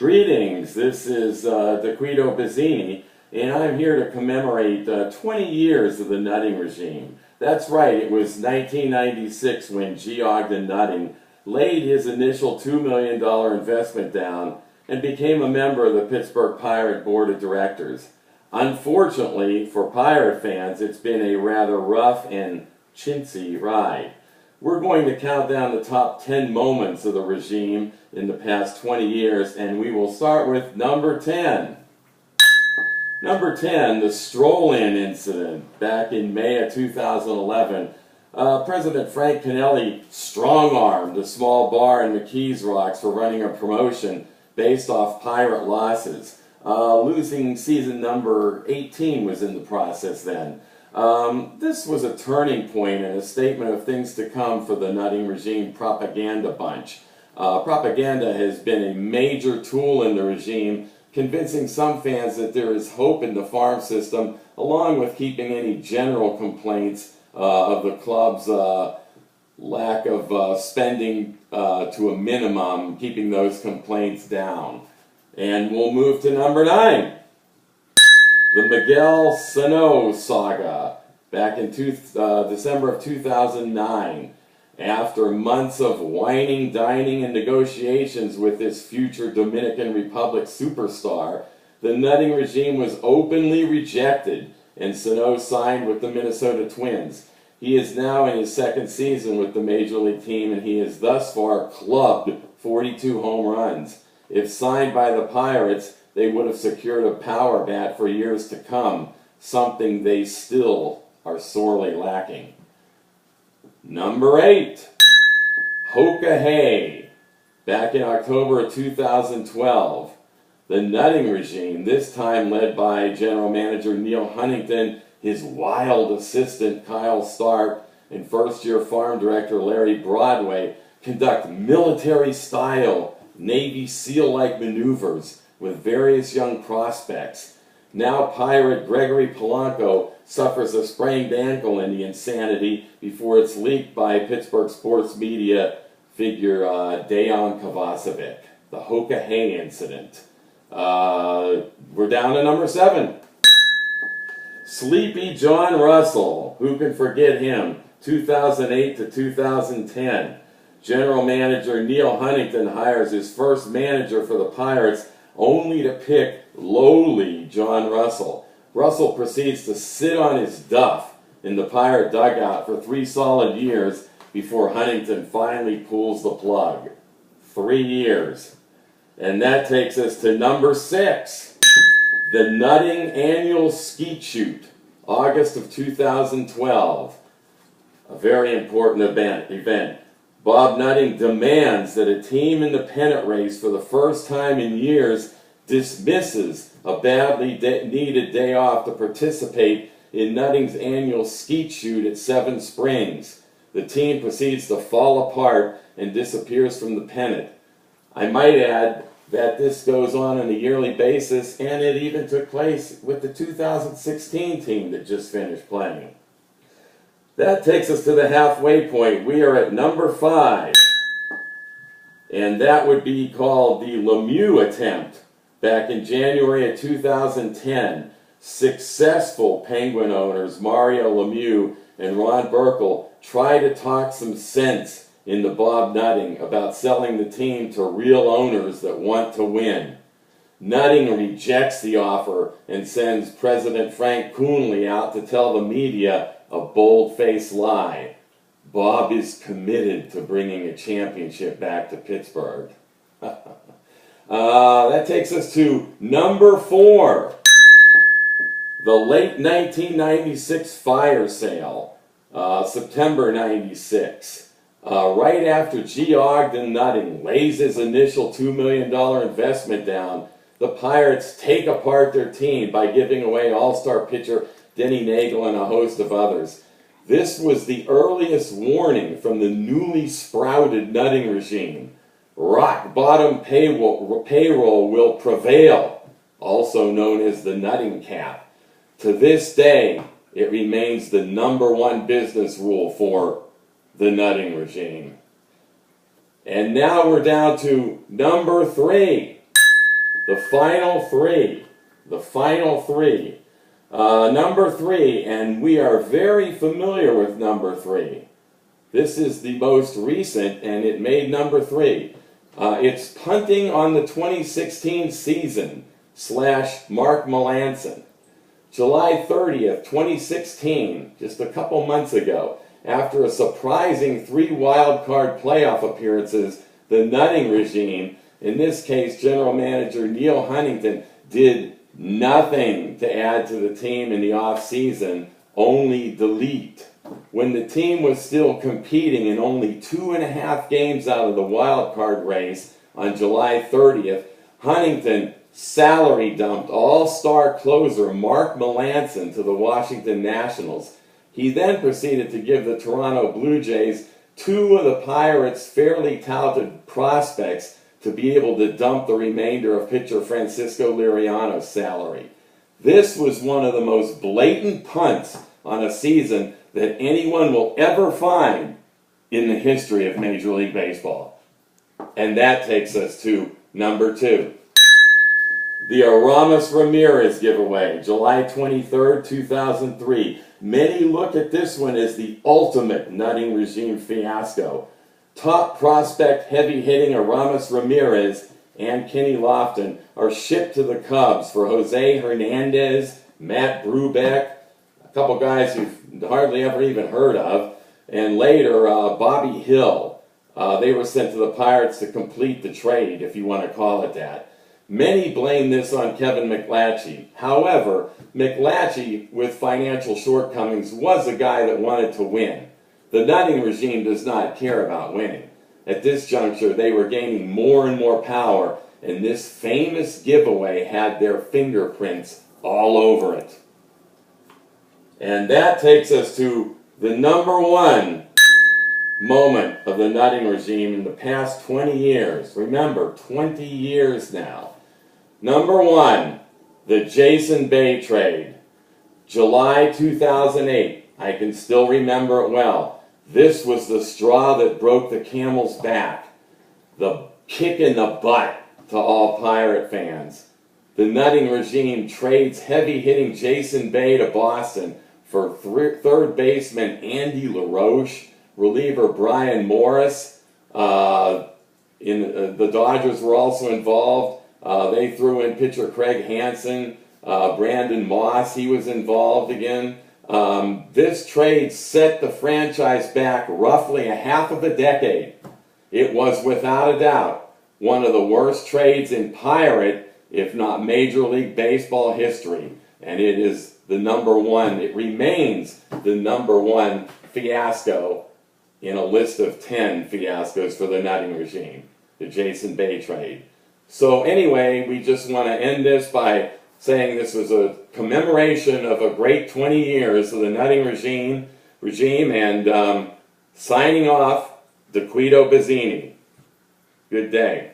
Greetings, this is DeQuito Bizzini, and I'm here to commemorate 20 years of the nutting regime. That's right, it was 1996 when G. Ogden Nutting laid his initial $2 million investment down and became a member of the Pittsburgh Pirates Board of Directors. Unfortunately, for Pirate fans, it's been a rather rough and chintzy ride. We're going to count down the top 10 moments of the regime in the past 20 years, and we will start with number 10. Number 10, the stroll-in incident. Back in May of 2011, President Frank Kennelly strong-armed a small bar in McKees Rocks for running a promotion based off Pirate losses. Losing season number 18 was in the process then. This was a turning point and a statement of things to come for the nutting regime propaganda bunch. Propaganda has been a major tool in the regime, convincing some fans that there is hope in the farm system, along with keeping any general complaints of the club's lack of spending to a minimum, keeping those complaints down. And we'll move to number 9. The Miguel Sano saga, back in December of 2009. After months of whining, dining, and negotiations with this future Dominican Republic superstar, the nutting regime was openly rejected, and Sano signed with the Minnesota Twins. He is now in his second season with the Major League team, and he has thus far clubbed 42 home runs. If signed by the Pirates, they would have secured a power bat for years to come, something they still are sorely lacking. Number 8, Hoka Hay. Back in October of 2012, the nutting regime, this time led by General Manager Neil Huntington, his wild assistant Kyle Stark, and first-year farm director Larry Broadway, conduct military-style Navy SEAL-like maneuvers with various young prospects. Now Pirate Gregory Polanco suffers a sprained ankle in the insanity before it's leaked by Pittsburgh sports media figure Dejan Kovacevic. The Hoka Hay incident. We're down to number 7. Sleepy John Russell. Who can forget him? 2008 to 2010. General Manager Neil Huntington hires his first manager for the Pirates only to pick lowly John Russell. Russell proceeds to sit on his duff in the Pirate dugout for 3 solid years before Huntington finally pulls the plug. 3 years. And that takes us to number 6. The Nutting Annual Skeet Shoot, August of 2012. A very important event. Bob Nutting demands that a team in the pennant race for the first time in years dismisses a badly needed day off to participate in Nutting's annual skeet shoot at Seven Springs. The team proceeds to fall apart and disappears from the pennant. I might add that this goes on a yearly basis, and it even took place with the 2016 team that just finished playing. That takes us to the halfway point. We are at number 5. And that would be called the Lemieux attempt. Back in January of 2010, successful Penguin owners Mario Lemieux and Ron Burkle tried to talk some sense into Bob Nutting about selling the team to real owners that want to win. Nutting rejects the offer and sends President Frank Coonley out to tell the media a bold-faced lie. Bob is committed to bringing a championship back to Pittsburgh. That takes us to number 4. The late 1996 fire sale, September 96. Right after G. Ogden Nutting lays his initial $2 million investment down, the Pirates take apart their team by giving away all-star pitcher Denny Nagel and a host of others. This was the earliest warning from the newly sprouted nutting regime. Rock-bottom payroll will prevail, also known as the nutting cap. To this day, it remains the #1 business rule for the nutting regime. And now we're down to number 3. The final three. The final three. Number 3, and we are very familiar with number 3. This is the most recent, and it made number 3. It's punting on the 2016 season / Mark Melanson. July 30th, 2016, just a couple months ago, after a surprising 3 wild card playoff appearances, the Nutting regime, in this case General Manager Neil Huntington, did nothing to add to the team in the off-season, only delete. When the team was still competing in only 2.5 games out of the wild card race on July 30th, Huntington salary dumped all-star closer Mark Melanson to the Washington Nationals. He then proceeded to give the Toronto Blue Jays 2 of the Pirates' fairly touted prospects to be able to dump the remainder of pitcher Francisco Liriano's salary. This was one of the most blatant punts on a season that anyone will ever find in the history of Major League Baseball. And that takes us to number 2. The Aramis Ramirez giveaway, July 23rd, 2003. Many look at this one as the ultimate Nutting regime fiasco. Top prospect heavy-hitting Aramis Ramirez and Kenny Lofton are shipped to the Cubs for Jose Hernandez, Matt Brubeck, a couple guys you've hardly ever even heard of, and later Bobby Hill. They were sent to the Pirates to complete the trade, if you want to call it that. Many blame this on Kevin McClatchy. However, McClatchy, with financial shortcomings, was a guy that wanted to win. The Nutting regime does not care about winning. At this juncture, they were gaining more and more power, and this famous giveaway had their fingerprints all over it. And that takes us to the number 1 moment of the Nutting regime in the past 20 years. Remember, 20 years now. Number 1, the Jason Bay trade. July 2008. I can still remember it well. This was the straw that broke the camel's back. The kick in the butt to all Pirate fans. The Nutting regime trades heavy-hitting Jason Bay to Boston for third baseman Andy LaRoche, reliever Brian Morris. The Dodgers were also involved. They threw in pitcher Craig Hansen, Brandon Moss, he was involved again. This trade set the franchise back roughly a half of a decade. It was without a doubt one of the worst trades in Pirate, if not Major League Baseball history. And it is the number 1, it remains the number 1 fiasco in a list of 10 fiascos for the Nutting regime, the Jason Bay trade. So anyway, we just want to end this by saying this was a commemoration of a great 20 years of the Nutting regime and signing off, DeQuito Bazzini. Good day.